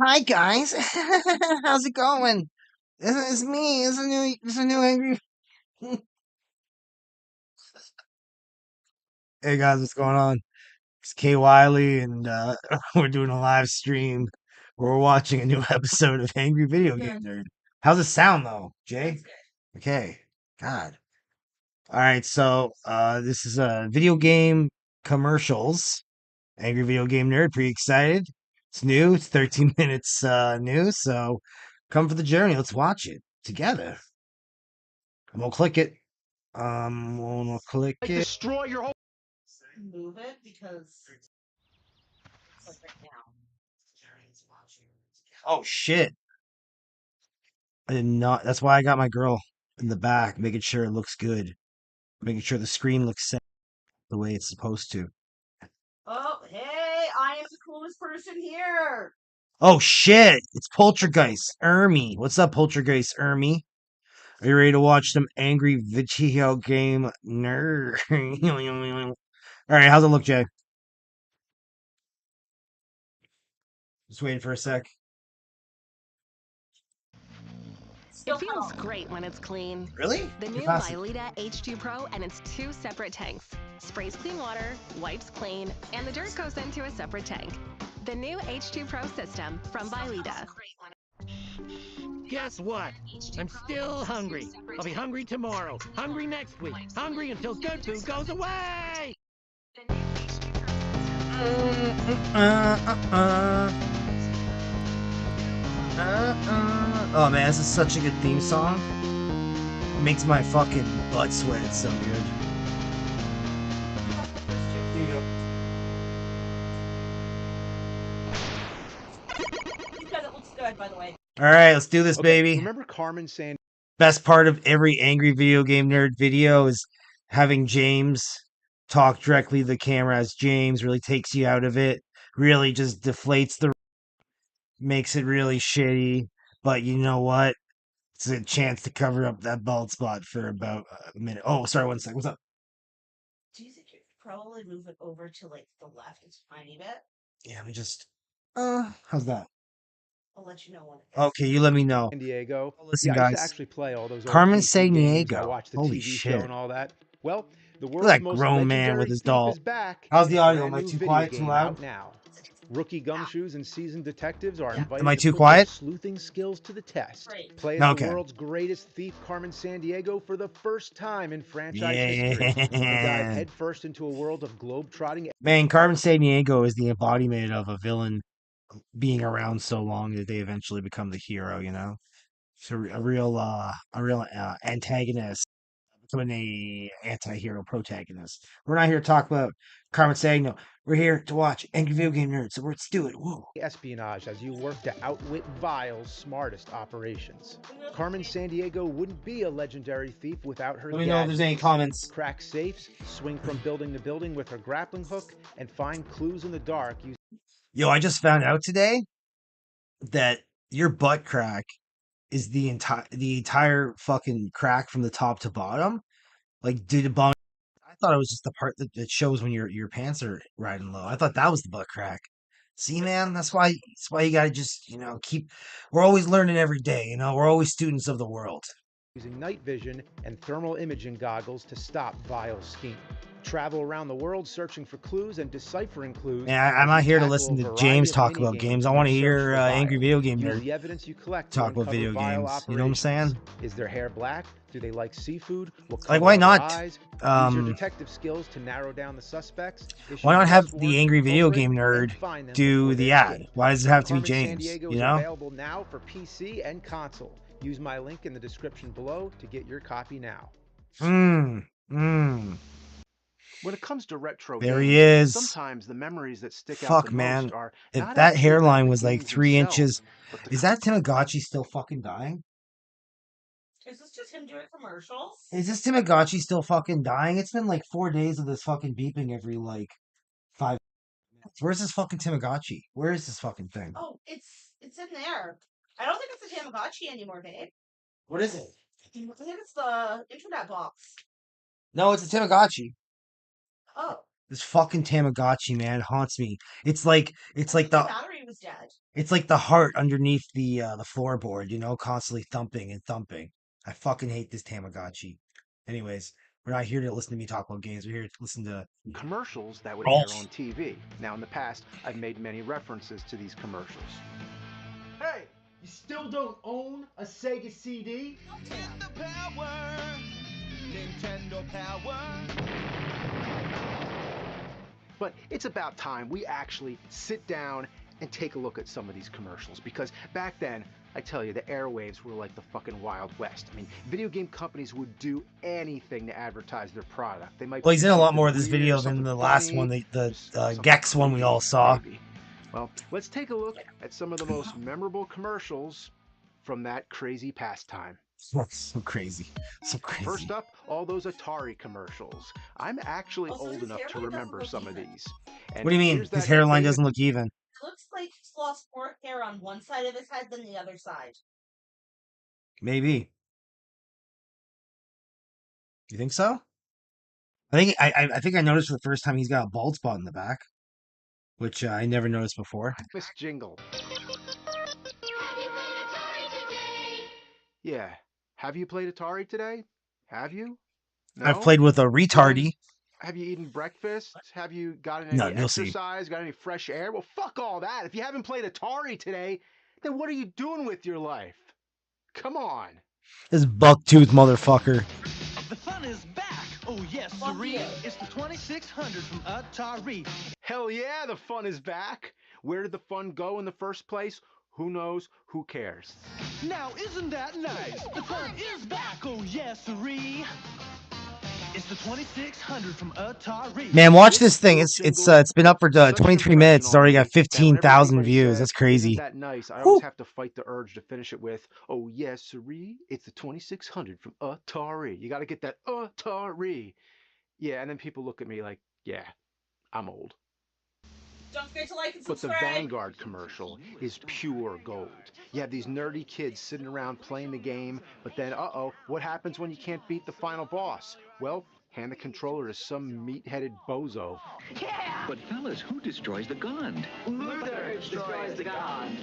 Hi guys, how's it going? It's me. It's a new angry. Hey guys, what's going on? It's Kay Wiley, and we're doing a live stream. We're watching a new episode of Angry Video Game Nerd. How's it sound though, Jay? Okay. God. All right. So this is video game commercials. Angry Video Game Nerd, pretty excited. It's new. It's 13 minutes new. So come for the journey. Let's watch it together. I'm gonna click it. Wanna click Like it. destroy your whole. Move it because like right now. Oh shit! I did not. That's why I got my girl in the back, making sure it looks good, making sure the screen looks set the way it's supposed to. Oh, hey, I am the coolest person here. Oh shit! It's Poltergeist, Ermy. What's up, Poltergeist, Ermy? Are you ready to watch some angry video game nerd? All right, how's it look, Jay? Just waiting for a sec. It feels great when it's clean. Really? The new Bylita H2 Pro and its two separate tanks. Sprays clean water, wipes clean, and the dirt goes into a separate tank. The new H2 Pro system from Bylita. Guess what? I'm still hungry. I'll be hungry tomorrow. Hungry next week. Hungry until good food goes away. Oh man, this is such a good theme song. It makes my fucking butt sweat. It's so good. Here you go. Because it looks good, by the way. All right, let's do this, baby. Remember Carmen saying Best part of every angry video game nerd video is having James talk directly to the camera, as James really takes you out of it, really just deflates the, makes it really shitty. But you know what? It's a chance to cover up that bald spot for about a minute. Oh, sorry, 1 second. What's up? Do you think you could probably move it over to like the left a tiny bit? Yeah, let me just. How's that? I'll let you know when it gets. Okay, you let me know. San Diego. Listen, I used to guys. actually play all those old Carmen PC games. I Sandiego. watched the Holy TV shit. show and all that. Well, the Look world's at that most grown man legendary with his thief doll. is back. How's the in a audio? brand Am I new too video quiet, too game loud? out now. Rookie gumshoes and seasoned detectives are invited Am I to too put quiet? their sleuthing skills to the test. Great. Play as Okay. the world's greatest thief, Carmen Sandiego, for the first time in franchise history. You dive headfirst into a world of globe-trotting. Man, Carmen Sandiego is the embodiment of a villain being around so long that they eventually become the hero, you know? So a real antagonist becoming a anti-hero protagonist. We're not here to talk about Carmen Sandiego. We're here to watch Angry Video Game Nerds. So let's do it. Woo. Espionage as you work to outwit Vile's smartest operations. Carmen Sandiego wouldn't be a legendary thief without her Let me know if there's any comments. Crack safes, swing from building to building with her grappling hook, and find clues in the dark. Yo, I just found out today that your butt crack is the entire fucking crack from the top to bottom. Like, dude, the bone. I thought it was just the part that shows when your pants are riding low. I thought that was the butt crack. See, man, that's why you gotta just keep. We're always learning every day. We're always students of the world. Using night vision and thermal imaging goggles to stop Vile's scheme. Travel around the world searching for clues and deciphering clues. Yeah, I'm not here to listen to James talk about games. I want to hear Angry Video Game Nerd the evidence you collect talk about video games. You know what I'm saying? Is their hair black? Do they like seafood? Like, why not? Use your detective skills to narrow down the suspects. Why not have the Angry Video Game Nerd do the ad? Why does it have to be James? Sandiego is available now for PC and console. Use my link in the description below to get your copy now. When it comes to retro there games, he is. sometimes the memories that stick out Fuck, the man. most are If not that actually hairline about was the like games 3 themselves, inches, but the is that Tamagotchi still fucking dying? Is this just him doing commercials? Is this Tamagotchi still fucking dying? It's been like 4 days of this fucking beeping every like 5 minutes. Where's this fucking Tamagotchi? Where is this fucking thing? Oh, it's in there. I don't think it's a Tamagotchi anymore, babe. What is it? I think it's the internet box. No, it's a Tamagotchi. Oh. This fucking Tamagotchi, man, haunts me. It's like the battery was dead. It's like the heart underneath the floorboard, you know, constantly thumping and thumping. I fucking hate this Tamagotchi. Anyways, we're not here to listen to me talk about games. We're here to listen to Commercials that would Rolf. air on TV. Now, in the past, I've made many references to these commercials. Hey, you still don't own a Sega CD? The power, Nintendo power. But it's about time we actually sit down and take a look at some of these commercials, because back then, I tell you, the airwaves were like the fucking Wild West. I mean, video game companies would do anything to advertise their product. They might. Well, he's do in a lot something more of this weird, video than something the last funny, one, the something Gex one we creepy, all saw. maybe. Well, let's take a look at some of the most memorable commercials from that crazy pastime. So crazy. So crazy. First up, all those Atari commercials. I'm actually Also, old his enough to hairline remember doesn't some look of even. these. And What do you mean? here's His that hairline famous- doesn't look even. It looks like he's lost more hair on one side of his head than the other side. Maybe. You think so? I think I noticed for the first time he's got a bald spot in the back, which I never noticed before. Miss Jingle. Yeah. Have you played Atari today? Have you? No? I've played with a retardy. Have you eaten breakfast? Have you gotten No, any you'll see. exercise? Got any fresh air? Well, fuck all that. If you haven't played Atari today, then what are you doing with your life? Come on. This bucktooth motherfucker. The fun is back. Oh, yes, Fuck sirree. you. It's the 2600 from Atari. Hell yeah, the fun is back. Where did the fun go in the first place? Who knows? Who cares? Now, isn't that nice? The fun is back. Oh, yes, sirree. It's the 2600 from Atari. Man, watch this thing. It's been up for 23 minutes. It's already got 15,000 views. That's crazy. Isn't that nice? I Whew. always have to fight the urge to finish it with, oh yes, sirree, it's the 2600 from Atari. You got to get that Atari. Yeah, and then people look at me like, yeah, I'm old. Don't forget to like and But the subscribe. Vanguard commercial is pure gold. You have these nerdy kids sitting around playing the game, but then, uh-oh, what happens when you can't beat the final boss? Well, hand the controller to some meat-headed bozo. But fellas, who destroys the gun? Luther destroys the gun.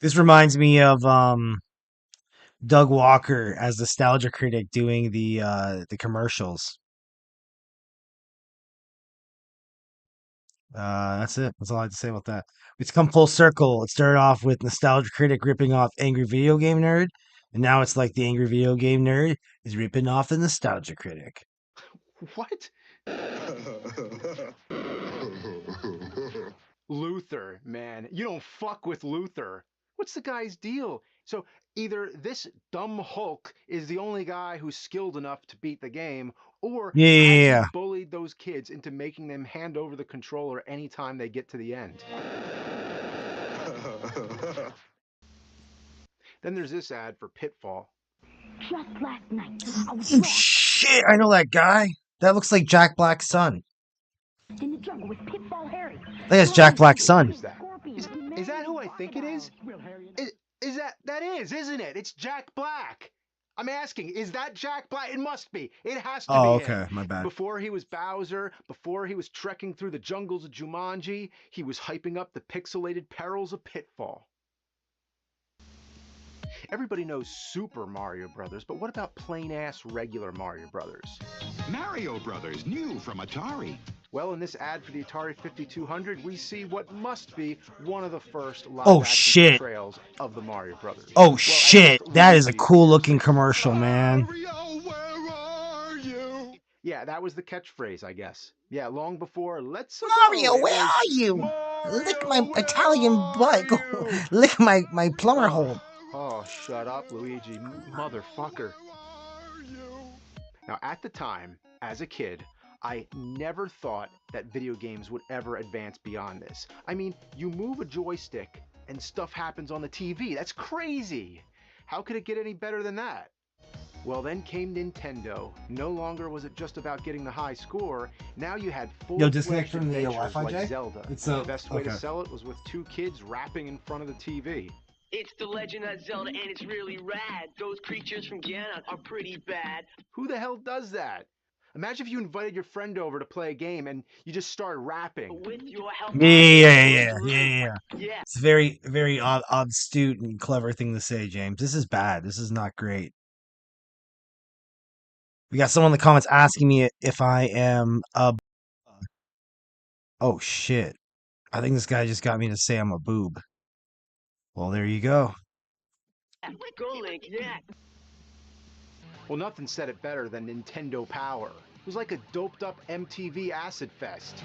This reminds me of Doug Walker as nostalgia critic doing the commercials. That's it. That's all I have to say about that. It's come full circle. It started off with nostalgia critic ripping off angry video game nerd, and now it's like the angry video game nerd is ripping off the nostalgia critic. What? Luther, man. You don't fuck with Luther. What's the guy's deal? So either this dumb Hulk is the only guy who's skilled enough to beat the game, or has he Yeah. bullied those kids into making them hand over the controller anytime they get to the end. Then there's this ad for Pitfall. Just last night, I was Oh lost shit! I know that guy. That looks like Jack Black's son. in the jungle with Pitfall Harry. That's Jack Black's son. Who's that? Is that who I think it is? Is that is, isn't it? It's Jack Black. I'm asking, is that Jack Black? It must be. It has to Oh, be. okay. My bad. Before he was Bowser, before he was trekking through the jungles of Jumanji, he was hyping up the pixelated perils of Pitfall. Everybody knows Super Mario Brothers, but what about plain-ass regular Mario Brothers? Mario Brothers, new from Atari. Well, in this ad for the Atari 5200, we see what must be one of the first Oh, live-action shit. portrayals of the Mario Brothers. Oh Well, shit! as That is a Luigi cool looking commercial, man. Mario, where are you? Yeah, that was the catchphrase, I guess. Yeah, long before Let's Go, Mario, it where was, are you? "Mario, Lick my where Italian butt. Go are you?" lick my plumber hole. Oh, shut up, Luigi, motherfucker. Now, at the time, as a kid, I never thought that video games would ever advance beyond this. I mean, you move a joystick and stuff happens on the TV. That's crazy. How could it get any better than that? Well, then came Nintendo. No longer was it just about getting the high score. Now you had full disconnect from the Wi-Fi, like Jay? Zelda. It's The best way to okay. sell it was with two kids rapping in front of the TV. It's the Legend of Zelda, and it's really rad. Those creatures from Ganon are pretty bad. Who the hell does that? Imagine if you invited your friend over to play a game and you just started rapping. With your help, Yeah. Yeah. It's a very, very obtuse and clever thing to say, James. This is bad. This is not great. We got someone in the comments asking me if I am a. Oh shit! I think this guy just got me to say I'm a boob. Well, there you go. Go Link, yeah. Well, nothing said it better than Nintendo Power. It was like a doped up MTV acid fest.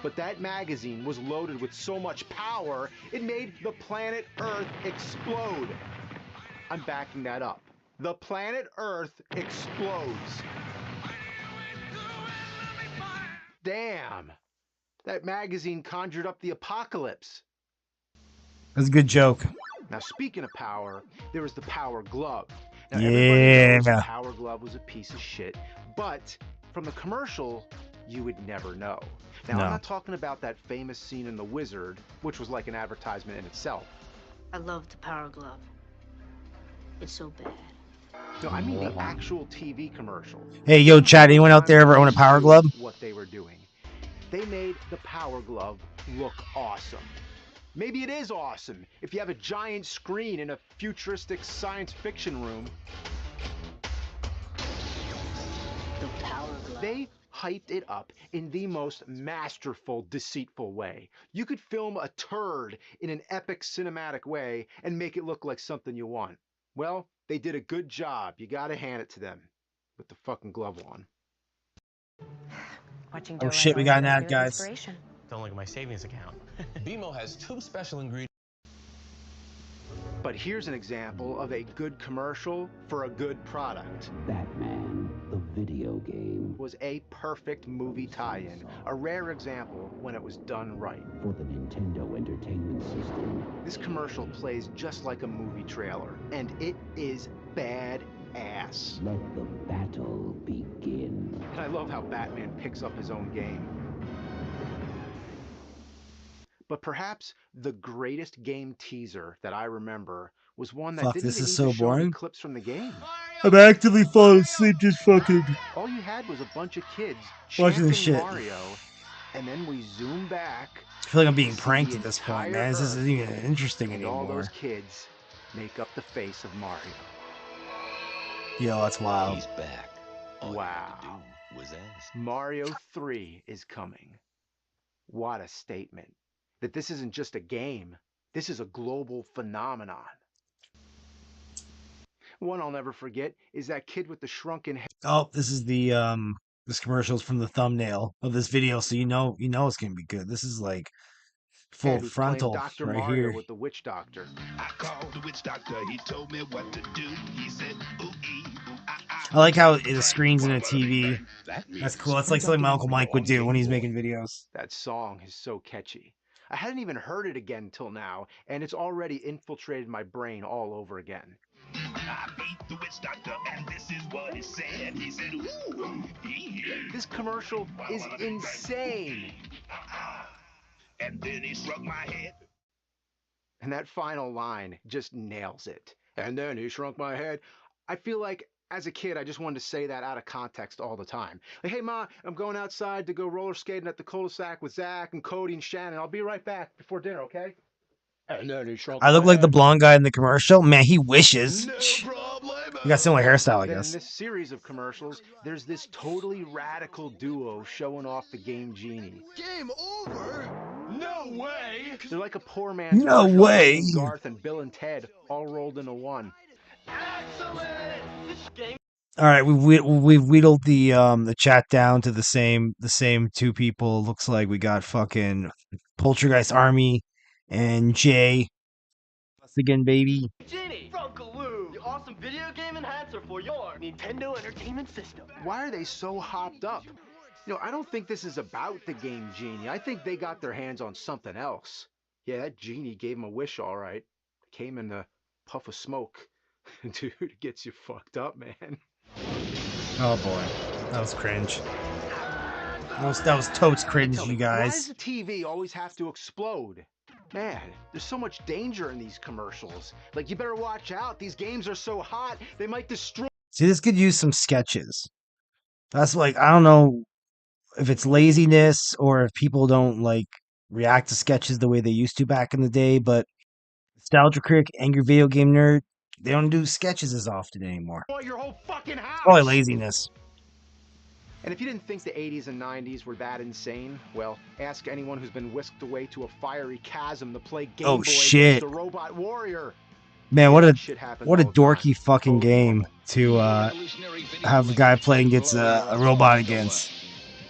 But that magazine was loaded with so much power, it made the planet Earth explode. I'm backing that up. The planet Earth explodes. Damn! That magazine conjured up the apocalypse. That's a good joke. Now, speaking of power, there was the Power Glove. Now, everybody knows the Yeah. Power Glove was a piece of shit, but from the commercial, you would never know. Now, No. I'm not talking about that famous scene in The Wizard, which was like an advertisement in itself. I love the Power Glove. It's so bad. No, I mean the actual TV commercial. Hey, yo, Chad, anyone out there ever own a Power Glove? What they were doing. They made the Power Glove look awesome. Maybe it is awesome if you have a giant screen in a futuristic science fiction room. The Power Glove. They hyped it up in the most masterful, deceitful way. You could film a turd in an epic cinematic way and make it look like something you want. Well, they did a good job. You gotta hand it to them. With the fucking glove on. Watching Oh shit, we got an ad, guys. Don't look at my savings account. BMO has 2 special ingredients. But here's an example of a good commercial for a good product. Batman, the video game. Was a perfect movie tie-in. A rare example when it was done right. For the Nintendo Entertainment System. This commercial plays just like a movie trailer, and it is badass. Let the battle begin. And I love how Batman picks up his own game. But perhaps the greatest game teaser that I remember was one that Fuck, didn't this even is need so to show boring. any clips from the game. I'm actively falling asleep just fucking All you had was a bunch of kids watching chanting this shit. Mario, and then we zoom back. I feel like I'm being to see pranked the at this point, entire man. This Earth, isn't even interesting and all anymore. those kids make up the face of Mario. Yo, that's wild. He's back. All you had to Wow. do was ask. Mario 3 is coming. What a statement. That this isn't just a game. This is a global phenomenon. One I'll never forget is that kid with the shrunken head. Oh, this is the this commercial's from the thumbnail of this video, so you know it's gonna be good. This is like full Who's playing frontal Dr. right Mario here. with the witch doctor. I called the witch doctor, he told me what to do. He said, ooh, I like how the screen's in a TV. That's cool. That's like something my Uncle Mike would do when he's making videos. That song is so catchy. I hadn't even heard it again until now, and it's already infiltrated my brain all over again. I beat the witch doctor, and this is what he said. He said, ooh, This commercial is insane. And then he struck my head. And that final line just nails it. And then he shrunk my head. I feel like as a kid, I just wanted to say that out of context all the time. Like, hey, Ma, I'm going outside to go roller skating at the cul-de-sac with Zach and Cody and Shannon. I'll be right back before dinner, okay? And then he shrunk I look my like the head. blonde guy in the commercial. Man, he wishes. No problem. You got similar hairstyle, I Then in guess. this series of commercials, there's this totally radical duo showing off the Game Genie. Game over? No way! They're like a poor man's No version of way. King Garth and Bill and Ted all rolled into one. Excellent! This game. All right, we've wheedled the chat down to the same two people. Looks like we got fucking Poltergeist Army and Jay. Us again, baby. Genie! Funkaloo! The awesome video game enhancer for your Nintendo Entertainment System. Why are they so hopped up? You know, I don't think this is about the Game Genie. I think they got their hands on something else. Yeah, that genie gave him a wish, all right. Came in a puff of smoke. Dude, it gets you fucked up, man. Oh boy, that was cringe. That was totes cringe, Tell me, you why does guys. the TV always have to explode? Man, there's so much danger in these commercials. Like, you better watch out. These games are so hot, they might destroy. See, this could use some sketches. That's like, I don't know if it's laziness or if people don't like react to sketches the way they used to back in the day, but Nostalgia Critic, Angry Video Game Nerd, they don't do sketches as often anymore. Your whole fucking house. Probably laziness. And if you didn't think the 80s and 90s were that insane, well, ask anyone who's been whisked away to a fiery chasm to play Game Boy shit. against the Robot Warrior. Man, what a all dorky fucking game to have a guy playing against a robot against.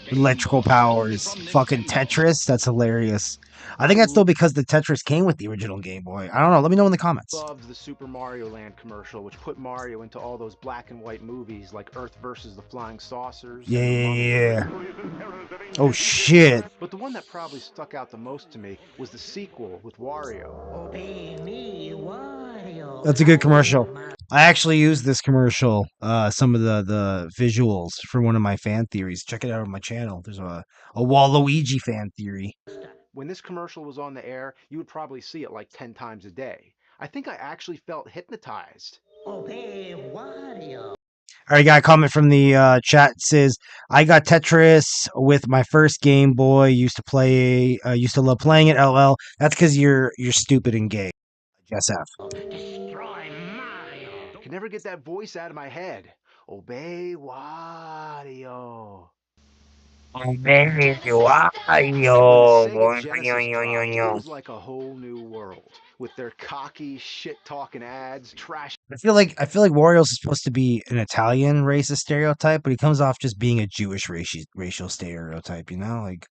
Electrical powers. Fucking Tetris. That's hilarious. I think that's still because the Tetris came with the original Game Boy. I don't know. Let me know in the comments. Loved the Super Mario Land commercial, which put Mario into all those black and white movies like Earth versus the Flying Saucers. Yeah. Oh, shit. But the one that probably stuck out the most to me was the sequel with Wario. Obey me, Wario. That's a good commercial. I actually used this commercial, some of the visuals for one of my fan theories. Check it out on my channel. There's a Waluigi fan theory. When this commercial was on the air, you would probably see it like 10 times a day. I think I actually felt hypnotized. Obey Wario. All right, got a comment from the chat. It says, I got Tetris with my first Game Boy. Used to love playing it. LL. That's because you're stupid and gay. SF. Destroy Mario. I can never get that voice out of my head. Obey Wario. Obey Wario. Wario. It was like a whole new world with their cocky, shit-talking ads, trash. I feel like Wario's supposed to be an Italian racist stereotype, but he comes off just being a Jewish racial stereotype. You know, like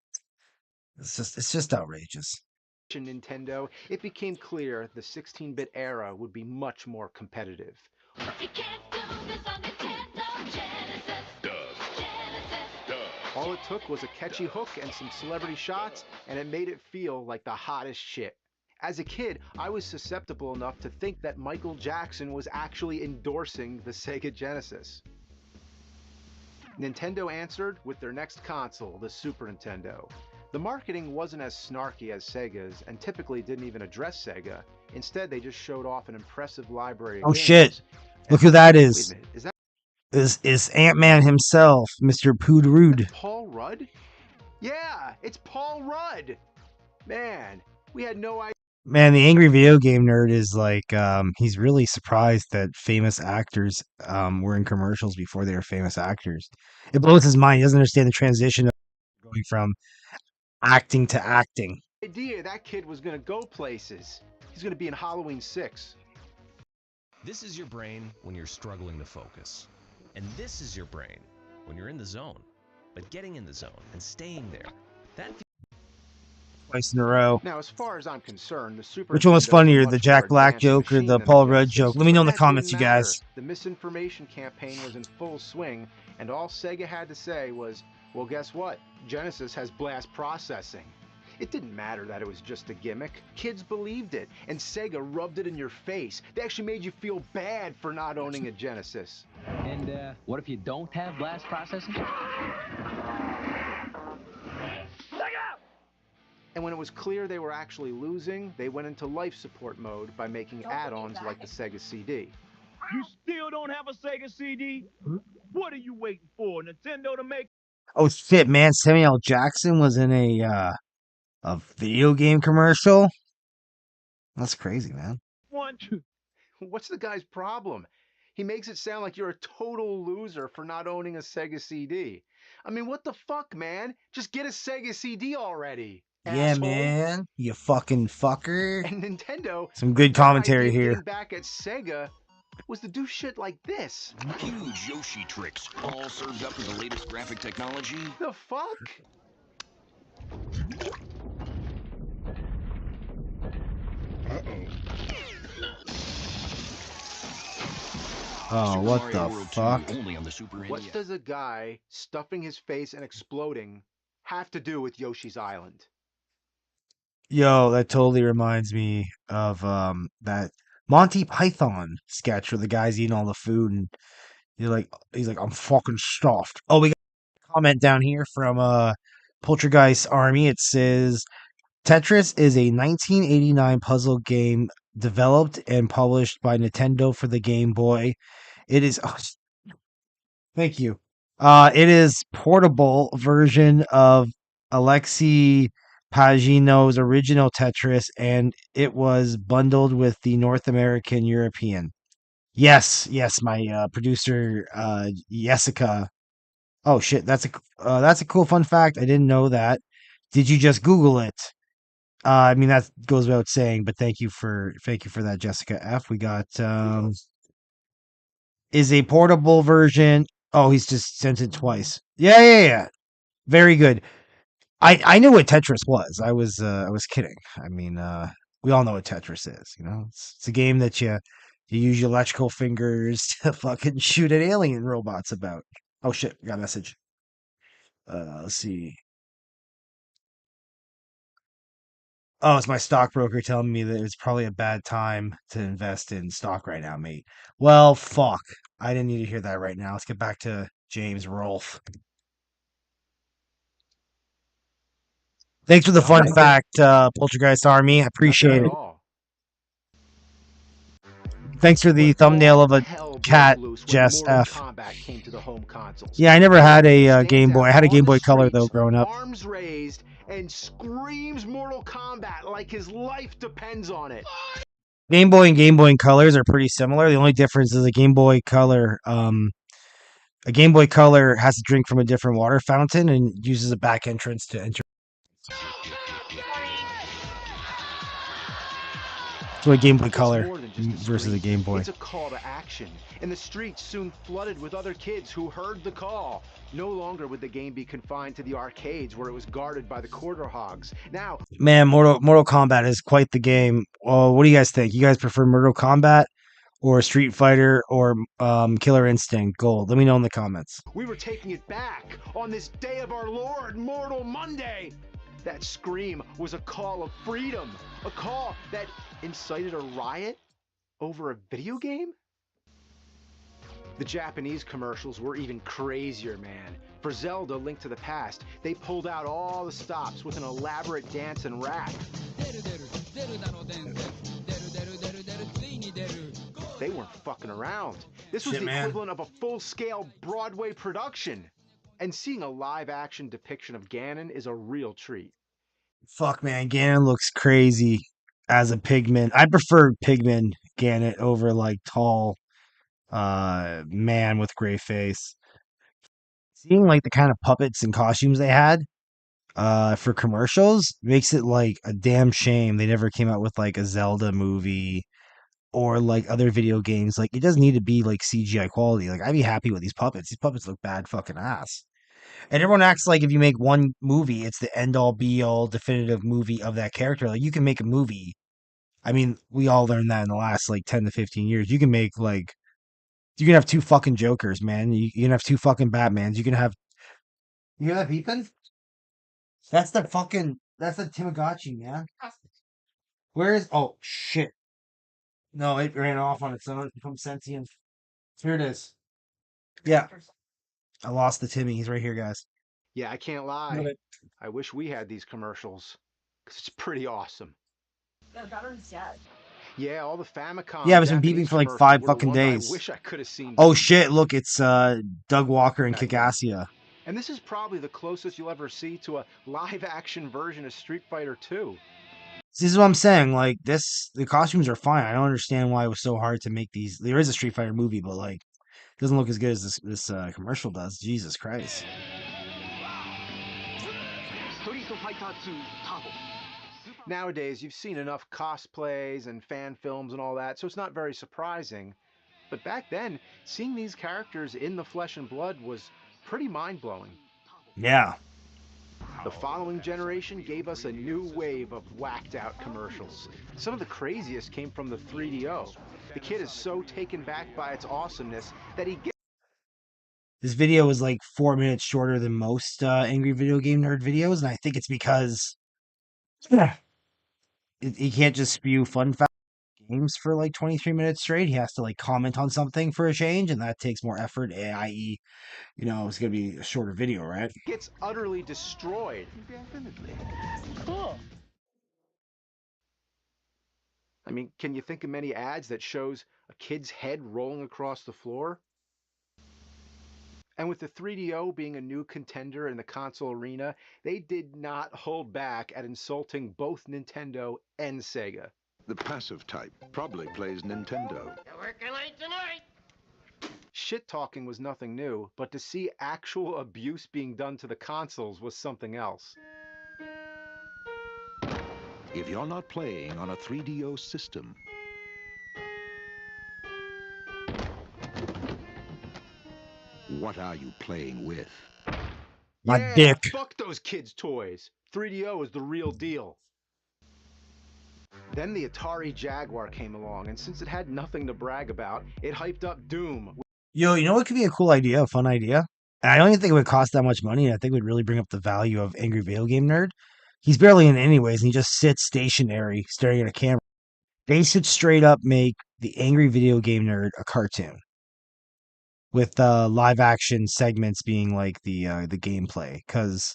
it's just outrageous. Nintendo, it became clear the 16-bit era would be much more competitive. You can't do this on Nintendo Genesis. All it took was a catchy hook and some celebrity shots, and it made it feel like the hottest shit. As a kid, I was susceptible enough to think that Michael Jackson was actually endorsing the Sega Genesis. Nintendo answered with their next console, the Super Nintendo. The marketing wasn't as snarky as Sega's, and typically didn't even address Sega. Instead, they just showed off an impressive library of games. Shit! Look who that is. Wait a minute, is that is Ant-Man himself, Mr. Poodrood. Paul Rudd? Yeah, it's Paul Rudd! Man, we had no idea. Man, the Angry Video Game Nerd is like, he's really surprised that famous actors were in commercials before they were famous actors. It blows his mind. He doesn't understand the transition of going from acting to acting. Idea that kid was gonna go places. He's gonna be in Halloween 6. This is your brain when you're struggling to focus. And this is your brain when you're in the zone. But getting in the zone and staying there, that Twice in a row. Now, as far as I'm concerned, the Super Which one was Nintendo funnier, is a the much Jack more Black advanced joke or machine the than Paul the Rudd Genesis. joke? Let me know in the But that comments, didn't you matter. guys. The misinformation campaign was in full swing, and all Sega had to say was, well, guess what? Genesis has blast processing. It didn't matter that it was just a gimmick. Kids believed it, and Sega rubbed it in your face. They actually made you feel bad for not owning a Genesis. And what if you don't have blast processing? And when it was clear they were actually losing, they went into life support mode by making add-ons like the Sega CD. You still don't have a Sega CD? What are you waiting for? Nintendo to make? Oh shit, man! Samuel L. Jackson was in a video game commercial. That's crazy, man. What's the guy's problem? He makes it sound like you're a total loser for not owning a Sega CD. I mean, what the fuck, man? Just get a Sega CD already. Yeah, asshole. man. You fucking fucker. And Nintendo, Some good commentary here. getting back at Sega was to do shit like this. Huge Yoshi tricks, all served up with the latest graphic technology. The fuck? Oh, what the fuck? What does a guy stuffing his face and exploding have to do with Yoshi's Island? Yo, that totally reminds me of that Monty Python sketch where the guy's eating all the food and he's like, I'm fucking stuffed. Oh, we got a comment down here from Poltergeist Army. It says, Tetris is a 1989 puzzle game developed and published by Nintendo for the Game Boy. It is thank you. It is portable version of Alexei Pagino's original Tetris, and it was bundled with the North American European. Yes, yes, my producer Jessica. Oh shit, that's a cool fun fact. I didn't know that. Did you just Google it? I mean that goes without saying, but thank you for that, Jessica F. We got is a portable version. Oh, he's just sent it twice. Yeah, yeah, yeah. Very good. I knew what Tetris was. I was kidding. I mean, we all know what Tetris is. You know, it's a game that you use your electrical fingers to fucking shoot at alien robots about. Oh shit, got a message. Let's see. Oh, it's my stockbroker telling me that it's probably a bad time to invest in stock right now, mate. Well, fuck. I didn't need to hear that right now. Let's get back to James Rolfe. Thanks for the fun fact, Poltergeist Army. I appreciate it. Thanks for the thumbnail of a cat, Jess F. Yeah, I never had a Game Boy. I had a Game Boy Color, though, growing up. Arms raised and screams Mortal Kombat like his life depends on it. Game Boy and Game Boy Colors are pretty similar. The only difference is a Game Boy Color has to drink from a different water fountain and uses a back entrance to enter. So a Game Boy Color versus a Game Boy. It's a call to action, and the streets soon flooded with other kids who heard the call. No longer would the game be confined to the arcades where it was guarded by the quarter hogs. Now, man, Mortal Kombat is quite the game. What do you guys think? You guys prefer Mortal Kombat or Street Fighter or Killer Instinct Gold? Let me know in the comments. We were taking it back on this day of our Lord, Mortal Monday. That scream was a call of freedom, a call that incited a riot over a video game? The Japanese commercials were even crazier, man. For Zelda: Link to the Past, they pulled out all the stops with an elaborate dance and rap. They weren't fucking around. This was the equivalent of a full-scale Broadway production. And seeing a live-action depiction of Ganon is a real treat. Fuck, man, Ganon looks crazy as a pigman. I prefer pigman Ganon over like tall man with gray face. Seeing like the kind of puppets and costumes they had for commercials makes it like a damn shame they never came out with like a Zelda movie or like other video games. Like it doesn't need to be like CGI quality. Like I'd be happy with these puppets. These puppets look bad fucking ass. And everyone acts like if you make one movie, it's the end all be all definitive movie of that character. Like you can make a movie. I mean, we all learned that in the last like 10 to 15 years. You can make like you can have two fucking Jokers, man. You can have two fucking Batmans. You can have. You hear that beeping? That's the Tamagotchi, man. Where is? Oh shit! No, it ran off on its own. It's become sentient. Here it is. Yeah, I lost the Timmy. He's right here, guys. Yeah, I can't lie. I wish we had these commercials, because it's pretty awesome. The battery's dead. Yeah, all the Famicom. Yeah, it's been beeping for like 5 fucking days. I wish I could have seen. Oh shit! Look, it's Doug Walker and Kikassia. And this is probably the closest you'll ever see to a live-action version of Street Fighter 2. This is what I'm saying. Like the costumes are fine. I don't understand why it was so hard to make these. There is a Street Fighter movie, but like, it doesn't look as good as this commercial does. Jesus Christ. Nowadays, you've seen enough cosplays and fan films and all that, so it's not very surprising. But back then, seeing these characters in the flesh and blood was pretty mind-blowing. Yeah. The following generation gave us a new wave of whacked-out commercials. Some of the craziest came from the 3DO. The kid is so taken back by its awesomeness that he gets... This video was like 4 minutes shorter than most Angry Video Game Nerd videos, and I think it's because he can't just spew fun facts games for like 23 minutes straight. He has to like comment on something for a change, and that takes more effort, i.e., it's going to be a shorter video, right? Gets utterly destroyed. Cool. I mean, can you think of many ads that shows a kid's head rolling across the floor? And with the 3DO being a new contender in the console arena, they did not hold back at insulting both Nintendo and Sega. The passive type probably plays Nintendo. You're working late tonight. Shit talking was nothing new, but to see actual abuse being done to the consoles was something else. If you're not playing on a 3DO system, what are you playing with? My Yeah, dick. fuck those kids' toys. 3DO is the real deal. Then the Atari Jaguar came along, and since it had nothing to brag about, it hyped up Doom. Yo, you know what could be a cool idea, a fun idea? And I don't even think it would cost that much money, and I think it would really bring up the value of Angry Video Game Nerd. He's barely in anyways, and he just sits stationary, staring at a camera. They should straight up make the Angry Video Game Nerd a cartoon, with live action segments being like the gameplay. Because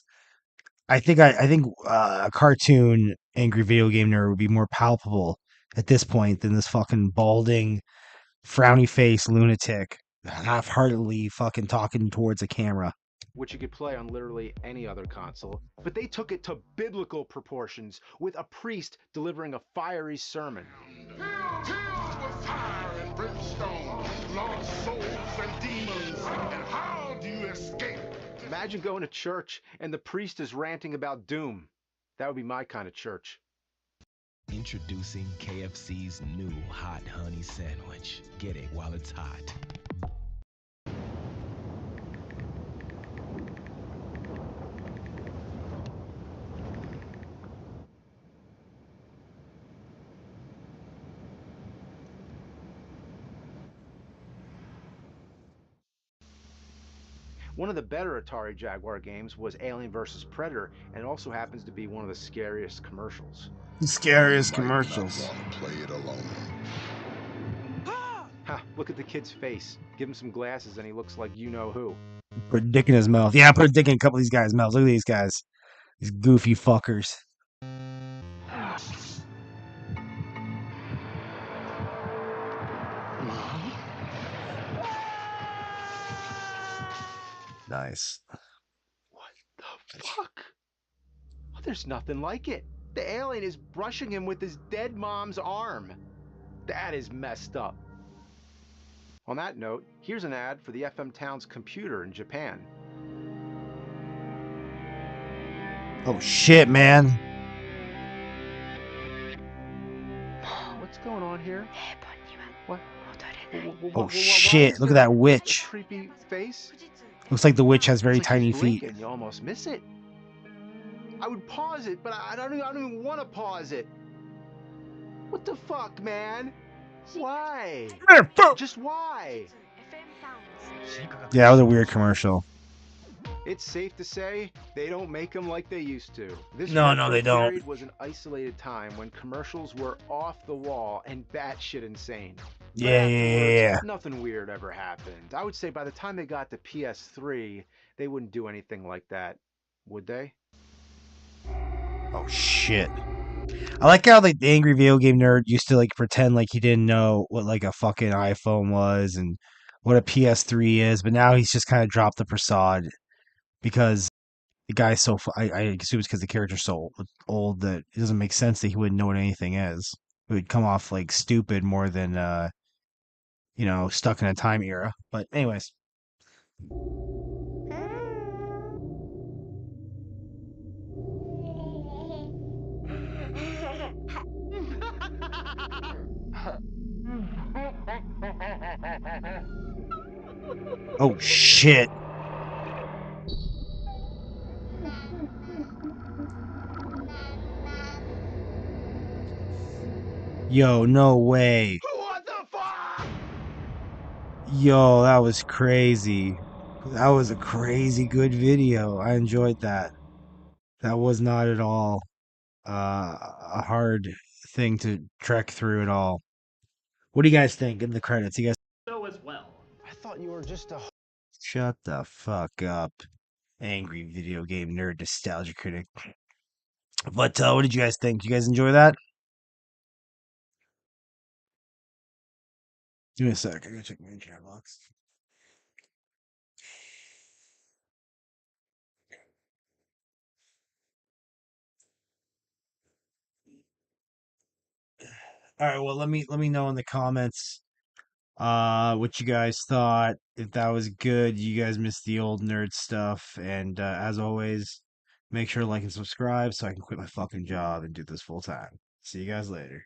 I think a cartoon Angry Video Game Nerd would be more palpable at this point than this fucking balding, frowny face lunatic half-heartedly fucking talking towards a camera. Which you could play on literally any other console, but they took it to biblical proportions with a priest delivering a fiery sermon. Fire and brimstone, lost souls and demons, and how do you escape? Imagine going to church and the priest is ranting about doom. That would be my kind of church. Introducing KFC's new hot honey sandwich. Get it while it's hot. One of the better Atari Jaguar games was Alien vs. Predator, and it also happens to be one of the scariest commercials. The scariest commercials. Play it alone. Ha, look at the kid's face. Give him some glasses and he looks like you know who. Put a dick in his mouth. Yeah, put a dick in a couple of these guys' mouths. Look at these guys. These goofy fuckers. Nice. What the fuck? Oh, there's nothing like it. The alien is brushing him with his dead mom's arm. That is messed up. On that note, here's an ad for the FM Towns computer in Japan. Oh shit, man. What's going on here? What? Oh shit, look at that witch. Creepy face. Looks like the witch has very It's like tiny you blink feet. and you almost miss it. I would pause it, but I don't even want to pause it. What the fuck, man? Why? Just why? Yeah, that was a weird commercial. It's safe to say they don't make them like they used to. This No, they retro don't. period was an isolated time when commercials were off the wall and batshit insane. But Yeah. afterwards, nothing weird ever happened. I would say by the time they got to PS3, they wouldn't do anything like that, would they? Oh shit. I like how like the angry video game nerd used to like pretend like he didn't know what like a fucking iPhone was and what a PS3 is, but now he's just kind of dropped the facade because the guy's so I assume it's because the character's so old that it doesn't make sense that he wouldn't know what anything is. It would come off like stupid more than stuck in a time era. But anyways. Oh shit. Yo, no way. What the fuck? Yo, that was crazy. That was a crazy good video. I enjoyed that. That was not at all a hard thing to trek through at all. What do you guys think in the credits? You guys So as well. I thought you were just a... shut the fuck up, angry video game nerd nostalgia critic. But what did you guys think? Did you guys enjoy that? Give me a sec. I gotta check my internet box. All right. Well, let me know in the comments what you guys thought. If that was good, you guys missed the old nerd stuff. And as always, make sure to like and subscribe so I can quit my fucking job and do this full time. See you guys later.